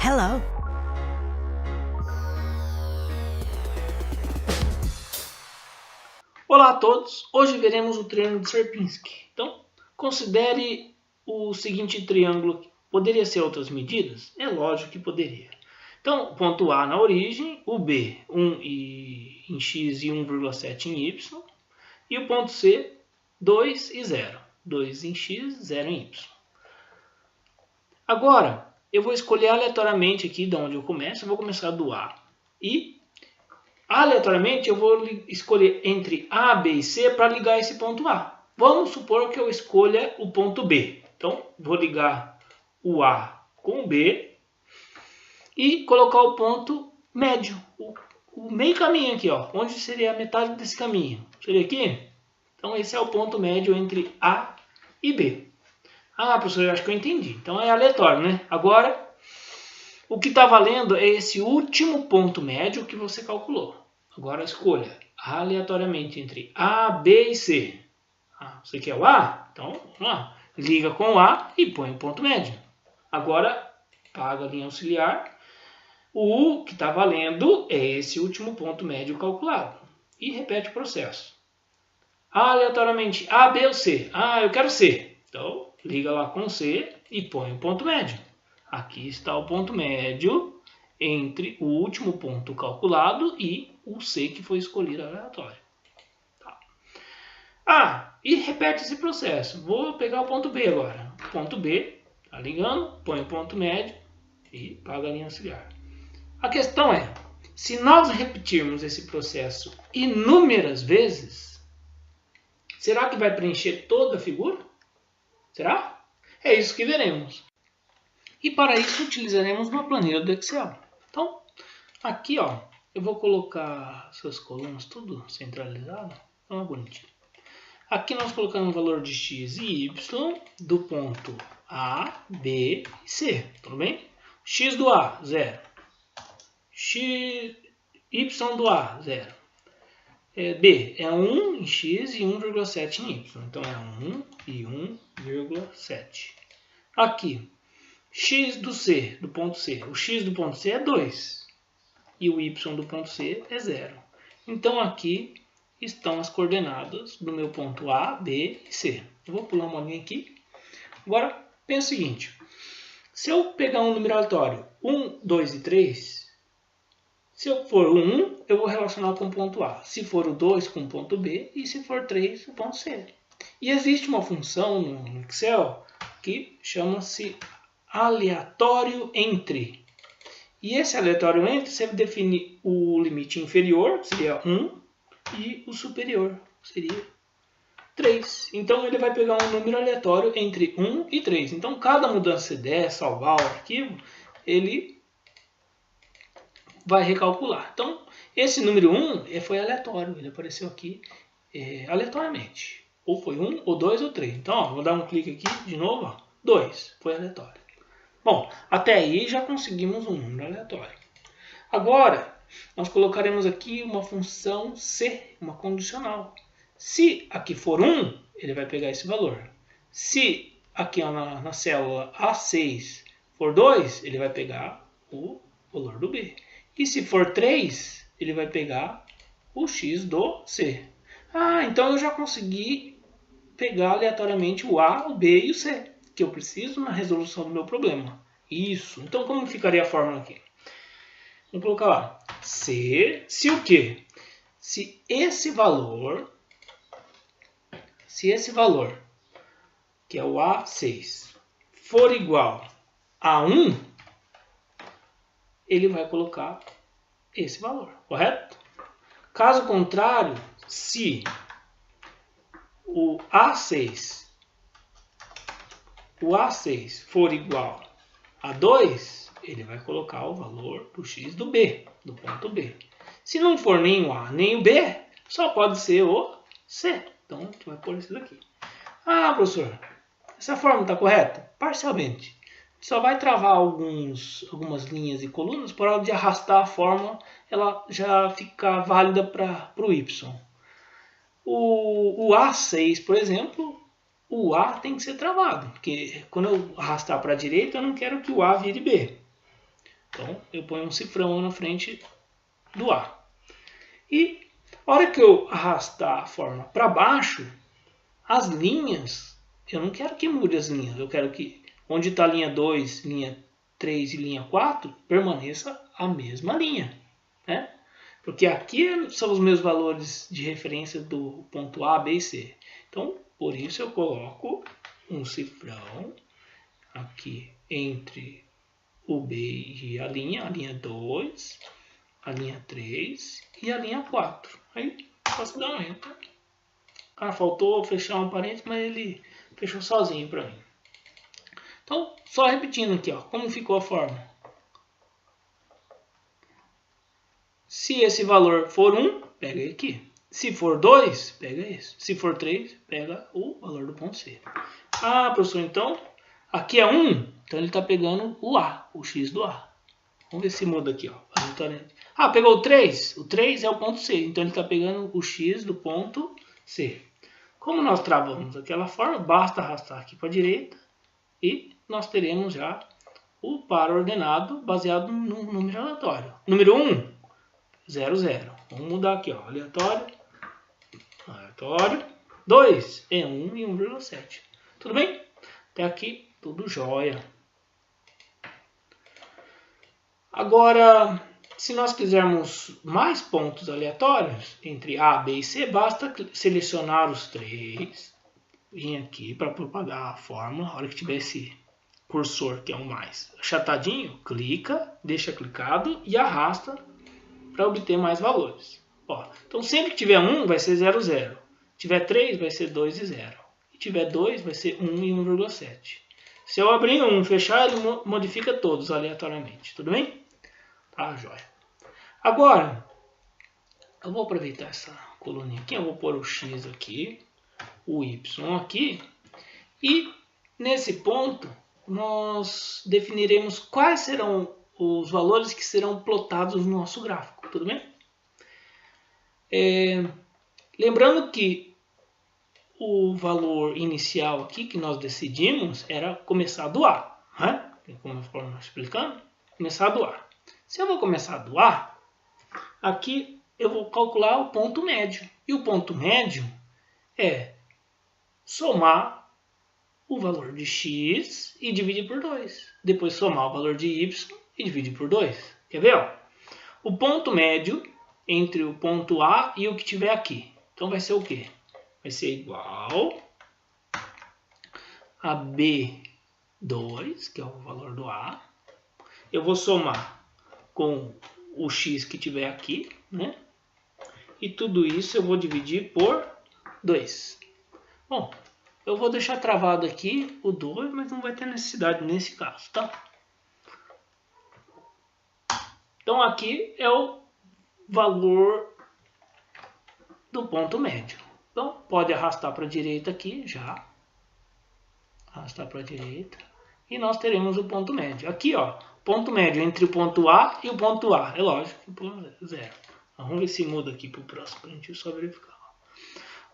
Hello. Olá a todos, hoje veremos o triângulo de Sierpinski. Então, considere o seguinte triângulo. Poderia ser outras medidas? É lógico que poderia. Então, ponto A na origem, o B 1 em x e 1,7 em y, e o ponto C 2 e 0. 2 em x, 0 em y. Agora, eu vou escolher aleatoriamente aqui de onde eu começo. Eu vou começar do A e aleatoriamente eu vou escolher entre A, B e C para ligar esse ponto A. Vamos supor que eu escolha o ponto B. Então, vou ligar o A com o B e colocar o ponto médio, o meio caminho aqui, ó, onde seria a metade desse caminho. Seria aqui? Então, esse é o ponto médio entre A e B. Ah, professor, eu acho que eu entendi. Então, é aleatório, né? Agora, o que está valendo é esse último ponto médio que você calculou. Agora escolha aleatoriamente entre A, B e C. Você quer o A? Então, vamos lá. Liga com o A e põe o ponto médio. Agora, paga a linha auxiliar. O que está valendo é esse último ponto médio calculado. E repete o processo. Aleatoriamente A, B ou C? Eu quero C. Então, liga lá com C e põe o ponto médio. Aqui está o ponto médio entre o último ponto calculado e o C que foi escolhido aleatório. Tá. E repete esse processo. Vou pegar o ponto B agora. Ponto B, tá ligando, põe o ponto médio e paga a linha auxiliar. A questão é, se nós repetirmos esse processo inúmeras vezes, será que vai preencher toda a figura? Será? É isso que veremos. E para isso utilizaremos uma planilha do Excel. Então, aqui ó, eu vou colocar essas colunas tudo centralizado. Então é bonitinho. Aqui nós colocamos o valor de x e y do ponto A, B e C. Tudo bem? X do A, 0. Y do A, 0. B é 1 em x e 1,7 em y. Então é 1 e 1,7. Aqui, x do C, do ponto C. O x do ponto C é 2. E o y do ponto C é 0. Então aqui estão as coordenadas do meu ponto A, B e C. Eu vou pular uma linha aqui. Agora, pensa o seguinte. Se eu pegar um número aleatório 1, 2 e 3, se eu for o 1, eu vou relacionar com o ponto A. Se for o 2, com o ponto B. E se for 3, o ponto C. E existe uma função no Excel que chama-se aleatório entre. E esse aleatório entre, você define o limite inferior, que seria 1, e o superior, que seria 3. Então, ele vai pegar um número aleatório entre 1 e 3. Então, cada mudança que der, salvar o arquivo, ele vai recalcular. Então, esse número 1 foi aleatório, ele apareceu aqui aleatoriamente. Ou foi 1, ou 2, ou 3. Então, ó, vou dar um clique aqui de novo, ó, 2, foi aleatório. Bom, até aí já conseguimos um número aleatório. Agora, nós colocaremos aqui uma função C, uma condicional. Se aqui for 1, ele vai pegar esse valor. Se aqui na célula A6 for 2, ele vai pegar o valor do B. E se for 3, ele vai pegar o x do C. Então eu já consegui pegar aleatoriamente o A, o B e o C, que eu preciso na resolução do meu problema. Isso. Então, como ficaria a fórmula aqui? Vamos colocar lá. Se o quê? Se esse valor, que é o A6, for igual a 1, ele vai colocar esse valor, correto? Caso contrário, se o A6 for igual a 2, ele vai colocar o valor do x do B, do ponto B. Se não for nem o A nem o B, só pode ser o C. Então, a gente vai pôr isso daqui. Professor, essa fórmula está correta? Parcialmente. Só vai travar algumas linhas e colunas, por hora de arrastar a fórmula, ela já fica válida para o Y. O A6, por exemplo, o A tem que ser travado, porque quando eu arrastar para a direita, eu não quero que o A vire B. Então, eu ponho um cifrão na frente do A. E a hora que eu arrastar a forma para baixo, as linhas, eu não quero que mude as linhas. Eu quero que onde está a linha 2, linha 3 e linha 4, permaneça a mesma linha, né? Porque aqui são os meus valores de referência do ponto A, B e C. Então, por isso eu coloco um cifrão aqui entre o B e a linha 2, a linha 3 e a linha 4. Aí, posso dar um enter. Ah, faltou fechar um parênteses, mas ele fechou sozinho para mim. Então, só repetindo aqui, ó, como ficou a forma. Se esse valor for 1, pega aqui. Se for 2, pega esse. Se for 3, pega o valor do ponto C. Ah, professor, então, aqui é 1, então ele está pegando o A, o X do A. Vamos ver se muda aqui, ó. Ah, pegou o 3. O 3 é o ponto C, então ele está pegando o X do ponto C. Como nós travamos aquela forma, basta arrastar aqui para a direita e nós teremos já o par ordenado baseado no número aleatório. Número 1, 0, 0. Vamos mudar aqui, ó. Aleatório, aleatório. 2 é 1 e 1,7. Tudo bem? Até aqui, tudo jóia. Agora, se nós quisermos mais pontos aleatórios entre A, B e C, basta selecionar os 3, vir aqui para propagar a fórmula. Na hora que tiver esse cursor, que é o mais achatadinho, clica, deixa clicado e arrasta para obter mais valores. Ó, então, sempre que tiver 1, vai ser 0, 0. Se tiver 3, vai ser 2 e 0. Se tiver 2, vai ser 1 e 1,7. Se eu abrir 1 e fechar, ele modifica todos aleatoriamente. Tudo bem? Tá, joia. Agora, eu vou aproveitar essa coluninha aqui. Eu vou pôr o X aqui, o Y aqui. E nesse ponto, nós definiremos quais serão os valores que serão plotados no nosso gráfico. Tudo bem? Lembrando que o valor inicial aqui que nós decidimos era começar do A, né? Como eu estou explicando, começar do A. Se eu vou começar do A, aqui eu vou calcular o ponto médio. E o ponto médio é somar o valor de x e dividir por 2. Depois somar o valor de y e dividir por 2. Quer ver? Ó? O ponto médio entre o ponto A e o que tiver aqui. Então vai ser o quê? Vai ser igual a B2, que é o valor do A. Eu vou somar com o x que tiver aqui, né? E tudo isso eu vou dividir por 2. Bom, eu vou deixar travado aqui o 2, mas não vai ter necessidade nesse caso, tá? Então aqui é o valor do ponto médio. Então pode arrastar para a direita aqui, já. Arrastar para a direita. E nós teremos o ponto médio. Aqui, ó, ponto médio entre o ponto A e o ponto A. É lógico que por 0. Vamos ver se muda aqui para o próximo, para a gente só verificar.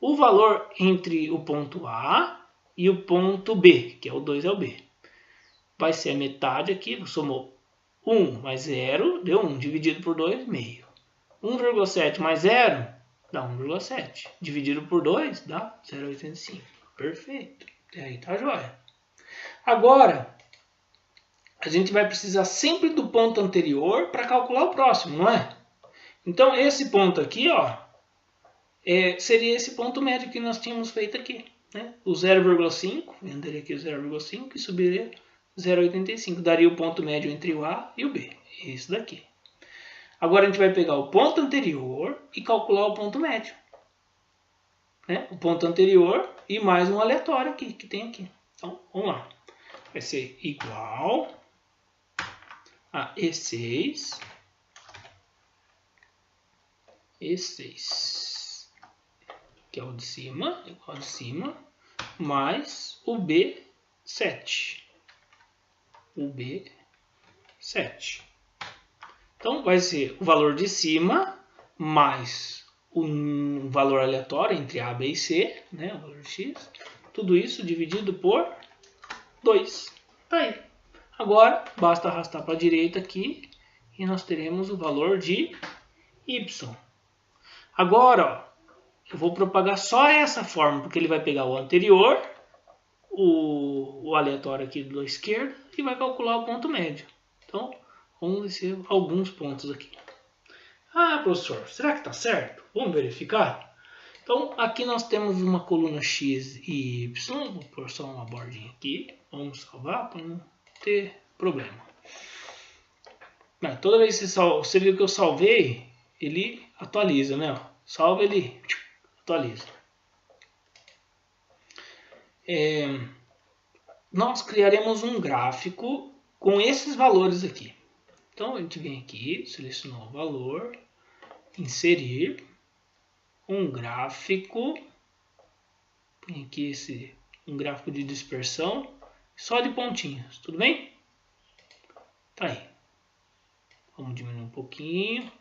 O valor entre o ponto A e o ponto B, que é o 2 é o B, vai ser a metade aqui. Somou 1 mais 0, deu 1. Dividido por 2, meio. 1,7 mais 0, dá 1,7. Dividido por 2, dá 0,85. Perfeito. E aí tá jóia. Agora, a gente vai precisar sempre do ponto anterior para calcular o próximo, não é? Então, esse ponto aqui, ó, seria esse ponto médio que nós tínhamos feito aqui, né? O 0,5, venderia aqui o 0,5 e subiria 0,85. Daria o ponto médio entre o A e o B. Esse daqui. Agora, a gente vai pegar o ponto anterior e calcular o ponto médio, né? O ponto anterior e mais um aleatório aqui, que tem aqui. Então, vamos lá. Vai ser igual a E6. E6, que é o de cima, igual de cima, mais o B7. O B7. Então, vai ser o valor de cima mais um valor aleatório entre A, B e C, né? O valor de x. Tudo isso dividido por 2. Tá aí. Agora, basta arrastar para a direita aqui e nós teremos o valor de y. Agora, ó, eu vou propagar só essa forma, porque ele vai pegar o anterior, o aleatório aqui do esquerdo, e vai calcular o ponto médio. Então, vamos descer alguns pontos aqui. Ah, professor, será que está certo? Vamos verificar? Então, aqui nós temos uma coluna x e y. Vou pôr só uma bordinha aqui. Vamos salvar para não ter problema. Toda vez que você viu que eu salvei, ele atualiza, né? Salva, ele atualiza. Nós criaremos um gráfico com esses valores aqui. Então, a gente vem aqui, selecionar o valor, inserir um gráfico, põe aqui um gráfico de dispersão, só de pontinhos, tudo bem? Tá aí. Vamos diminuir um pouquinho.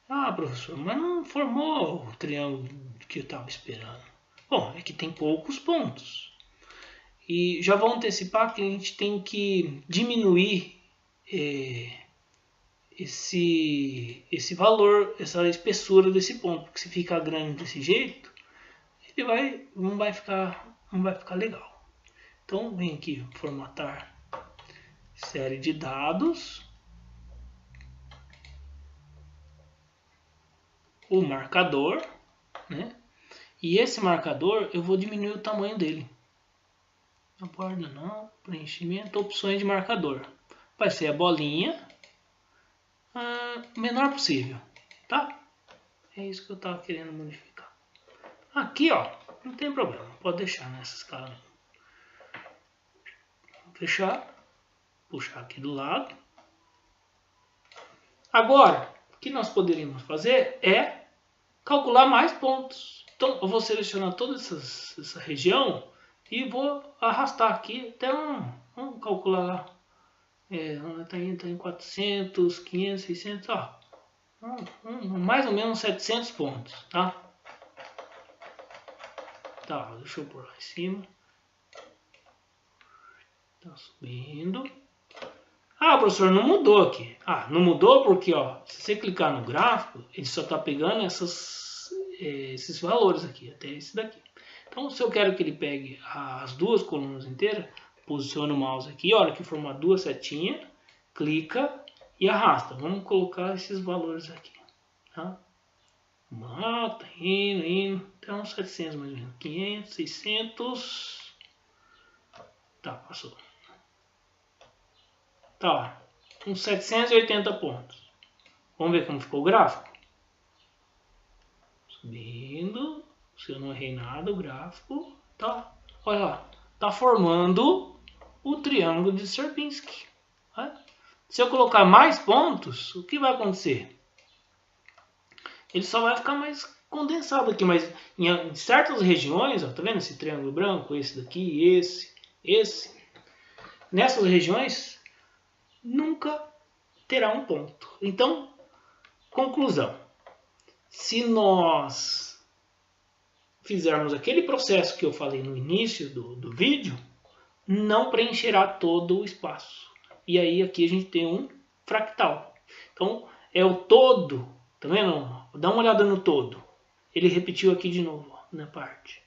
Ah, professor, mas não formou o triângulo que eu estava esperando. Bom, é que tem poucos pontos. E já vou antecipar que a gente tem que diminuir esse valor, essa espessura desse ponto. Porque se ficar grande desse jeito, ele não vai ficar legal. Então, vem aqui, formatar série de dados. O marcador, né? E esse marcador eu vou diminuir o tamanho dele. Na borda não, preenchimento, opções de marcador. Vai ser a bolinha menor possível, tá? É isso que eu estava querendo modificar. Aqui, ó, não tem problema, pode deixar nessa escala. Vou fechar, puxar aqui do lado. Agora, o que nós poderíamos fazer é calcular mais pontos. Então, eu vou selecionar toda essa região e vou arrastar aqui até vamos calcular lá. Está em 400, 500, 600, ó. Mais ou menos 700 pontos, tá? Tá, deixa eu pôr lá em cima. Tá subindo. Ah, professor, não mudou aqui. Ah, não mudou porque, ó, se você clicar no gráfico, ele só está pegando esses valores aqui, até esse daqui. Então, se eu quero que ele pegue as duas colunas inteiras, posiciona o mouse aqui, a hora que formar duas setinhas, clica e arrasta. Vamos colocar esses valores aqui, tá? Tá indo, até uns 700 mais ou menos, 500, 600, tá, passou. Tá, ó, uns 780 pontos. Vamos ver como ficou o gráfico? Subindo, se eu não errei nada, o gráfico tá, olha lá, tá formando o triângulo de Sierpinski. Né? Se eu colocar mais pontos, o que vai acontecer? Ele só vai ficar mais condensado aqui, mas em certas regiões, ó, tá vendo esse triângulo branco, esse daqui, esse. Nessas regiões, nunca terá um ponto. Então, conclusão. Se nós fizermos aquele processo que eu falei no início do vídeo, não preencherá todo o espaço. E aí aqui a gente tem um fractal. Então, é o todo, tá vendo? Dá uma olhada no todo. Ele repetiu aqui de novo, ó, na parte.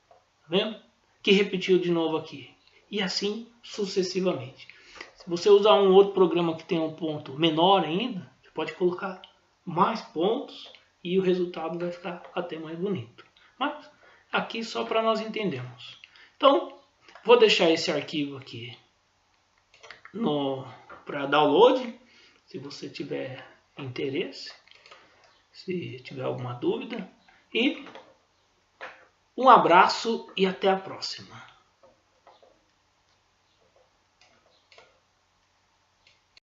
Tá vendo? Que repetiu de novo aqui. E assim sucessivamente. Se você usar um outro programa que tem um ponto menor ainda, você pode colocar mais pontos e o resultado vai ficar até mais bonito. Mas aqui só para nós entendermos. Então, vou deixar esse arquivo aqui para download, se você tiver interesse, se tiver alguma dúvida. E um abraço e até a próxima.